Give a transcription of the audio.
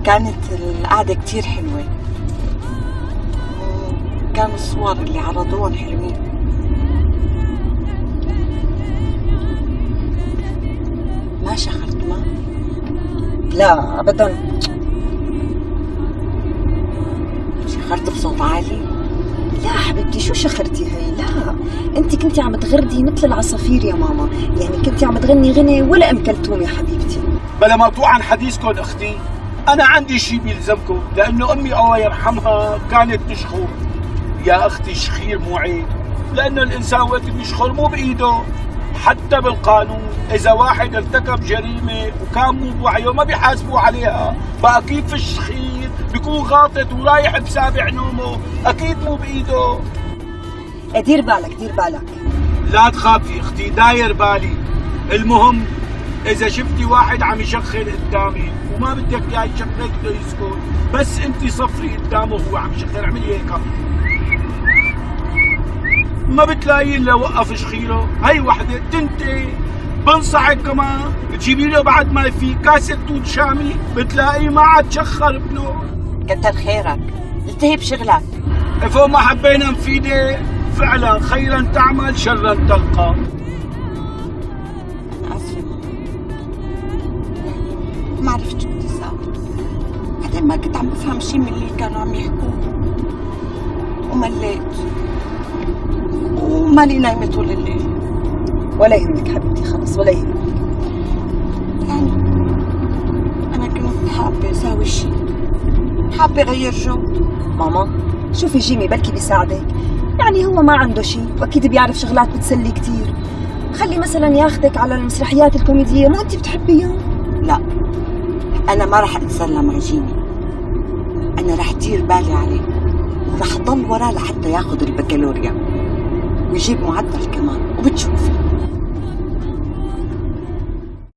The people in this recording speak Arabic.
كانت القعدة كتير حلوة، كانوا الصور اللي عرضوهم حلوين. ما شخرت ما؟ لا ابدا. شخرت بصوت عالي؟ لا حبيبتي شو شخرتي هي؟ لا انت كنتي عم تغردي مثل العصافير يا ماما، يعني كنتي عم تغني غني ولا ام كلثوم يا حبيبتي. بلا مقطوع عن حديثكم اختي، انا عندي شيء بيلزمكم، لانه امي الله يرحمها كانت تشخر. يا اختي الشخير مو عيب، لانه الانسان وقت بيشخر مو بايده. حتى بالقانون اذا واحد ارتكب جريمه وكان مو بوعيه ما بيحاسبوه عليها، فاكيد في الشخير بيكون غاطط ورايح بسابع نومه، اكيد مو بايده. دير بالك دير بالك. لا تخافي اختي، داير بالي. المهم اذا شفتي واحد عم يشخر قدامي وما بدك اياه يشخر بده يسكت، بس انت صفري قدامه وهو عم يشخر، اعملي هيك. ما بتلاقي الا وقف شخيره. هي وحده تنتي. بنصحك كمان تجيبي له بعد ما في كاسه توت شامي، بتلاقيه ما عاد شخر ابنه. كتر خيرك، التهي بشغلك. فوق ما حبينا نفيده، فعلا خيرا تعمل شرا تلقى. اسفه ما عرفت شو بدي اساوي، بعدين ما كنت عم بفهم شيء من اللي كانوا عم يحكوه ومليت ومالي نايمه طول الليل. ولا يهمك حبيبتي، خلص ولا يهمك. يعني انا كنت حابه اساوي شيء، حابه اغير جو. ماما شوفي جيمي بلكي بيساعدك، يعني هو ما عنده شيء واكيد بيعرف شغلات بتسلي كتير. خلي مثلا ياخدك على المسرحيات الكوميديه، مو انت بتحبيها؟ لا انا ما رح اتسلى مع جيمي، انا رح دير بالي عليه ورح ضل وراه لحتى ياخذ البكالوريا ويجيب معدل كمان، وبتشوفي